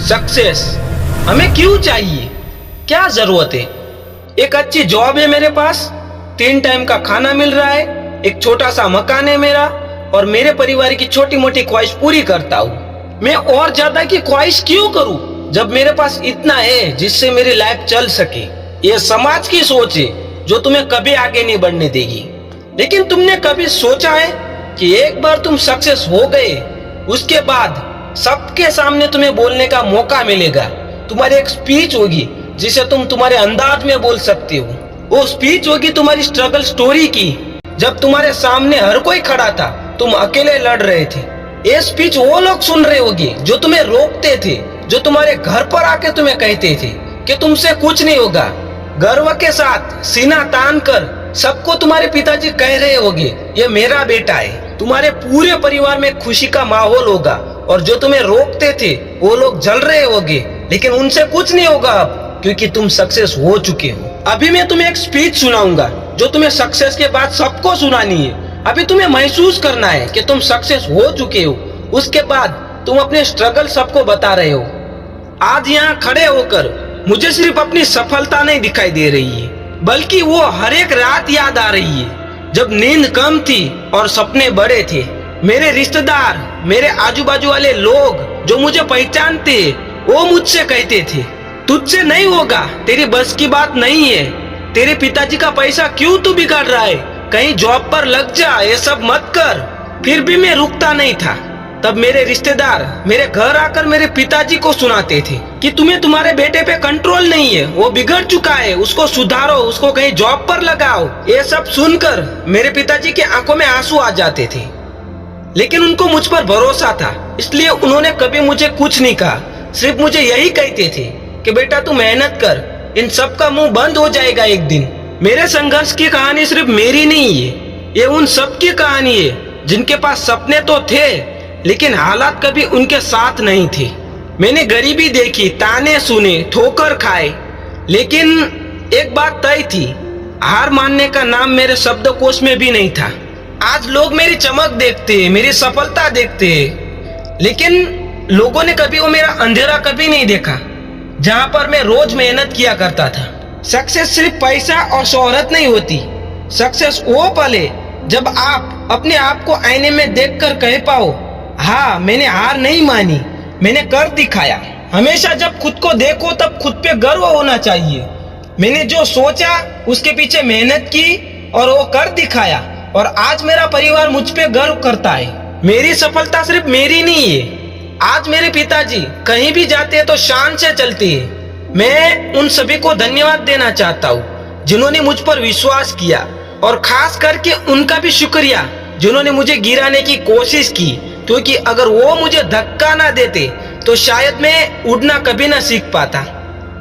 Success हमें क्यों चाहिए, क्या जरूरत है? एक अच्छी जॉब है मेरे पास, 3 टाइम का खाना मिल रहा है, एक छोटा सा मकान है मेरा, और मेरे परिवार की छोटी मोटी ख्वाहिश पूरी करता हूँ। मैं और ज्यादा की ख्वाहिश क्यों करूँ जब मेरे पास इतना है जिससे मेरी लाइफ चल सके। ये समाज की सोच है जो तुम्हें कभी आगे नहीं बढ़ने देगी। लेकिन तुमने कभी सोचा है कि एक बार तुम सक्सेस हो गए, उसके बाद सबके सामने तुम्हें बोलने का मौका मिलेगा। तुम्हारी एक स्पीच होगी जिसे तुम तुम्हारे अंदाज में बोल सकते हो। वो स्पीच होगी तुम्हारी स्ट्रगल स्टोरी की, जब तुम्हारे सामने हर कोई खड़ा था, तुम अकेले लड़ रहे थे। ये स्पीच वो लोग सुन रहे होंगे जो तुम्हें रोकते थे, जो तुम्हारे घर पर आके तुम्हें कहते थे कि तुमसे कुछ नहीं होगा। गर्व के साथ सीना तान कर सबको तुम्हारे पिताजी कह रहे होंगे, ये मेरा बेटा है। तुम्हारे पूरे परिवार में खुशी का माहौल होगा, और जो तुम्हें रोकते थे वो लोग जल रहे होंगे, लेकिन उनसे कुछ नहीं होगा अब, क्योंकि तुम सक्सेस हो चुके हो। अभी मैं तुम्हें एक स्पीच सुनाऊंगा जो तुम्हें सक्सेस के बाद सबको सुनानी है। अभी तुम्हें महसूस करना है कि तुम सक्सेस हो चुके हो, उसके बाद तुम अपने स्ट्रगल सबको बता रहे हो। आज यहाँ खड़े होकर मुझे सिर्फ अपनी सफलता नहीं दिखाई दे रही है, बल्कि वो हर एक रात याद आ रही है जब नींद कम थी और सपने बड़े थे। मेरे रिश्तेदार, मेरे आजू बाजू वाले लोग जो मुझे पहचानते, वो मुझसे कहते थे, तुझसे नहीं होगा, तेरी बस की बात नहीं है, तेरे पिताजी का पैसा क्यों तू बिगाड़ रहा है, कहीं जॉब पर लग जा, ये सब मत कर। फिर भी मैं रुकता नहीं था। तब मेरे रिश्तेदार मेरे घर आकर मेरे पिताजी को सुनाते थे कि तुम्हें तुम्हारे बेटे पे कंट्रोल नहीं है, वो बिगड़ चुका है, उसको सुधारो, उसको कहीं जॉब पर लगाओ। ये सब सुनकर मेरे पिताजी की आंखों में आंसू आ जाते थे, लेकिन उनको मुझ पर भरोसा था, इसलिए उन्होंने कभी मुझे कुछ नहीं कहा। सिर्फ मुझे यही कहते थे कि बेटा तू मेहनत कर, इन सब का मुंह बंद हो जाएगा एक दिन। मेरे संघर्ष की कहानी सिर्फ मेरी नहीं है, ये उन सब की कहानी है जिनके पास सपने तो थे, लेकिन हालात कभी उनके साथ नहीं थे। मैंने गरीबी देखी, ताने सुने, ठोकर खाए, लेकिन एक बात तय थी, हार मानने का नाम मेरे शब्दकोश में भी नहीं था। आज लोग मेरी चमक देखते, मेरी सफलता देखते, लेकिन लोगों ने कभी वो मेरा अंधेरा कभी नहीं देखा, जहां पर मैं रोज मेहनत किया करता था। सक्सेस सिर्फ पैसा और शोहरत नहीं होती। सक्सेस वो पल है जब आप अपने आप को आईने में देखकर कह पाओ, हाँ मैंने हार नहीं मानी, मैंने कर दिखाया। हमेशा जब खुद को देखो तब खुद पे गर्व होना चाहिए। मैंने जो सोचा उसके पीछे मेहनत की और वो कर दिखाया, और आज मेरा परिवार मुझ पे गर्व करता है। मेरी सफलता सिर्फ मेरी नहीं है। आज मेरे पिताजी कहीं भी जाते हैं तो शान से चलते हैं। मैं उन सभी को धन्यवाद देना चाहता हूँ जिन्होंने मुझ पर विश्वास किया, और खास करके उनका भी शुक्रिया जिन्होंने मुझे गिराने की कोशिश की, क्योंकि अगर वो मुझे धक्का ना देते तो शायद मैं उड़ना कभी ना सीख पाता।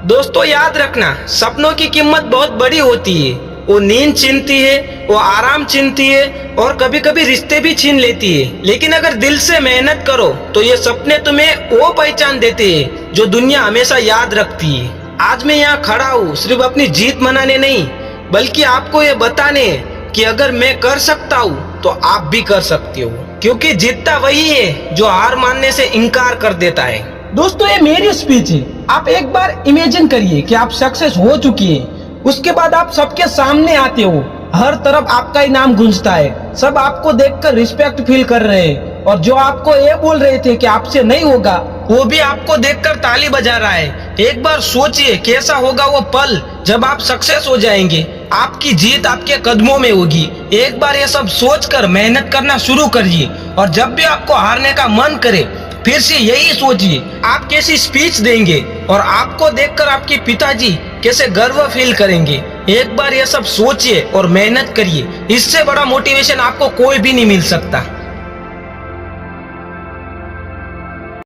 दोस्तों याद रखना, सपनों की कीमत बहुत बड़ी होती है। वो नींद छीनती है, वो आराम छीनती है, और कभी कभी रिश्ते भी छीन लेती है। लेकिन अगर दिल से मेहनत करो तो ये सपने तुम्हें वो पहचान देते हैं जो दुनिया हमेशा याद रखती है। आज मैं यहाँ खड़ा हूँ सिर्फ अपनी जीत मनाने नहीं, बल्कि आपको ये बताने कि अगर मैं कर सकता हूँ तो आप भी कर सकते हो, क्योंकि जीतता वही है जो हार मानने से इनकार कर देता है। दोस्तों ये मेरी स्पीच है। आप एक बार इमेजिन करिए कि आप सक्सेस हो चुकी है, उसके बाद आप सबके सामने आते हो, हर तरफ आपका ही नाम गूंजता है, सब आपको देखकर रिस्पेक्ट फील कर रहे हैं, और जो आपको ये बोल रहे थे कि आपसे नहीं होगा, वो भी आपको देखकर ताली बजा रहा है। एक बार सोचिए कैसा होगा वो पल जब आप सक्सेस हो जाएंगे, आपकी जीत आपके कदमों में होगी। एक बार ये सब सोचकर मेहनत करना शुरू करिए, और जब भी आपको हारने का मन करे फिर से यही सोचिए आप कैसी स्पीच देंगे, और आपको देखकर आपके पिताजी कैसे गर्व फील करेंगे। एक बार ये सब सोचिए और मेहनत करिए, इससे बड़ा मोटिवेशन आपको कोई भी नहीं मिल सकता।